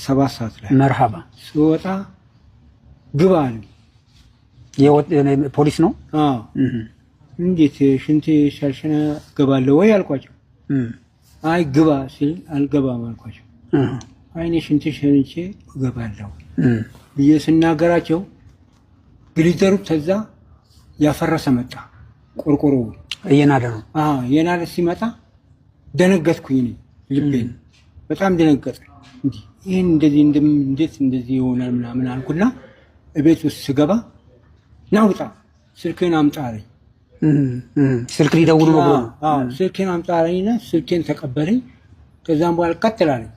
7 ሰዓት ላይ መርሐባ ሲወጣ ግባ አለ። ፖሊስ ነው? አዎ። እንዴት ሽንት ሻልሽና ገባለሁ ወይ አልኳቸው። አይ ግባ ሲል አልገባም አልኳቸው። አይኔ ሽንት ሸንቼ ገባለሁ ብዬ ስናገራቸው ግሊዘሩ ተዛ ያፈረሰ መጣ። ቆርቆሮ እየናደ ነው። የናደ ሲመጣ ደነገጥኩኝ። ልቤን በጣም ደነገጠ። ይሄን እንደዚህ እንዴት እንደዚህ ይሆናል ምናምን አልኩና እቤት ውስጥ ስገባ ናውጣ ስልኬን አምጣ አለኝ። ስልክ ሊደውሉ ነው ብሎ? ስልኬን አምጣ አለኝና ስልኬን ተቀበለኝ። ከዛም በኋላ ቀጥላለኝ።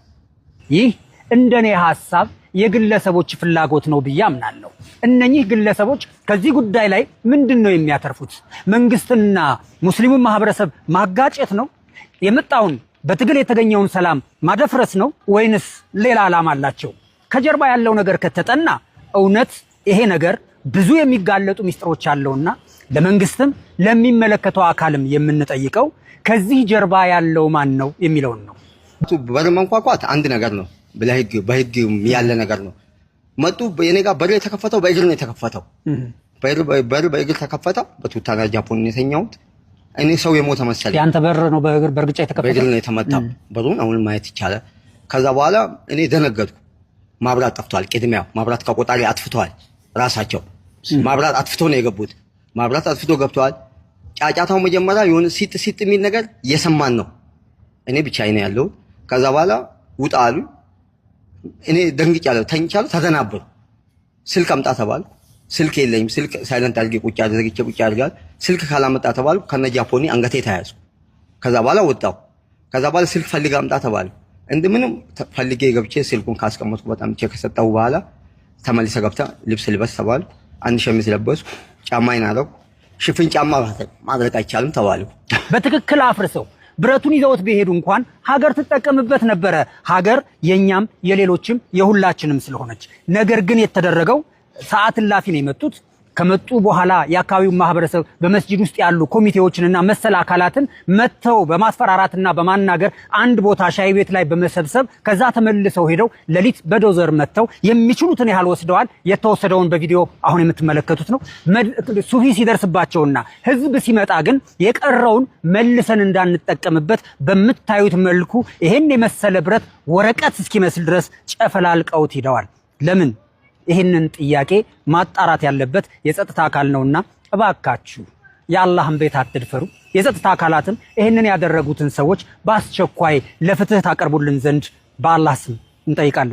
ይህ እንደኔ ሐሳብ የግለሰቦች ፍላጎት ነው ብዬ አምናለሁ። እነኚህ ግለሰቦች ከዚህ ጉዳይ ላይ ምንድነው የሚያተርፉት? መንግስትና ሙስሊሙን ማህበረሰብ ማጋጨት ነው? የመጣውን በትግል የተገኘውን ሰላም ማደፍረስ ነው ወይንስ ሌላ ዓላማ አላቸው? ከጀርባ ያለው ነገር ከተጠና እውነት ይሄ ነገር ብዙ የሚጋለጡ ሚስጥሮች አለውና ለመንግስትም ለሚመለከተው አካልም የምንጠይቀው ከዚህ ጀርባ ያለው ማን ነው የሚለውን ነው። በር መንኳኳት አንድ ነገር ነው፣ በህግ ያለ ነገር ነው። መጡ የኔ ጋር በር የተከፈተው በእግር ነው የተከፈተው። በር በእግር ተከፈተ። በቱታና ጃፖን የተኛሁት እኔ ሰው የሞተ መሰለኝ። ያንተ በር ነው በእርግጫ የተከፈተው? በእግር ነው የተመታው። በሩን አሁን ማየት ይቻላል። ከዛ በኋላ እኔ ደነገጥኩ። ማብራት ጠፍቷል። ቅድሚያ ማብራት ከቆጣሪ አጥፍተዋል። ራሳቸው ማብራት አጥፍቶ ነው የገቡት። ማብራት አጥፍቶ ገብተዋል። ጫጫታው መጀመሪያ የሆነ ሲጥ የሚል ነገር እየሰማን ነው። እኔ ብቻዬን ነው ያለው። ከዛ በኋላ ውጣ አሉ። እኔ ደንግጫለሁ፣ ተኝቻለሁ፣ ተደናበርኩ። ስልክ አምጣ ተባልኩ። ስልክ የለኝም። ስልክ ሳይለንት አድርጌ ቁጭ አድርጋል። ስልክ ካላመጣ ተባልኩ። ከነ ጃፖኒ አንገቴ ተያዝኩ። ከዛ በኋላ ወጣሁ። ከዛ በኋላ ስልክ ፈልጋ አምጣ ተባልኩ። እንደምንም ፈልጌ ገብቼ ስልኩን ካስቀመጥኩ በጣም ቼክ ከሰጠው በኋላ ተመልሰ ገብታ ልብስ ልበስ ተባልኩ። አንድ ሸሚዝ ለበስኩ። ጫማዬን አደረኩ። ሽፍን ጫማ ማድረግ አይቻልም ተባልኩ። በትክክል አፍርሰው ብረቱን ይዘውት ቢሄዱ እንኳን ሀገር ትጠቀምበት ነበረ። ሀገር የኛም የሌሎችም የሁላችንም ስለሆነች። ነገር ግን የተደረገው ሰዓት እላፊ ነው የመጡት። ከመጡ በኋላ የአካባቢው ማህበረሰብ በመስጂድ ውስጥ ያሉ ኮሚቴዎችንና መሰል አካላትን መተው በማስፈራራትና በማናገር አንድ ቦታ ሻይ ቤት ላይ በመሰብሰብ ከዛ ተመልሰው ሄደው ሌሊት በዶዘር መተው የሚችሉትን ያህል ወስደዋል። የተወሰደውን በቪዲዮ አሁን የምትመለከቱት ነው። ሱፊ ሲደርስባቸውና ህዝብ ሲመጣ ግን የቀረውን መልሰን እንዳንጠቀምበት በምታዩት መልኩ ይሄን የመሰለ ብረት ወረቀት እስኪመስል ድረስ ጨፈላልቀውት ሄደዋል። ለምን? ይህንን ጥያቄ ማጣራት ያለበት የጸጥታ አካል ነውና እባካችሁ የአላህን ቤት አትድፈሩ። የጸጥታ አካላትም ይህንን ያደረጉትን ሰዎች በአስቸኳይ ለፍትህ ታቀርቡልን ዘንድ በአላህ ስም እንጠይቃለን።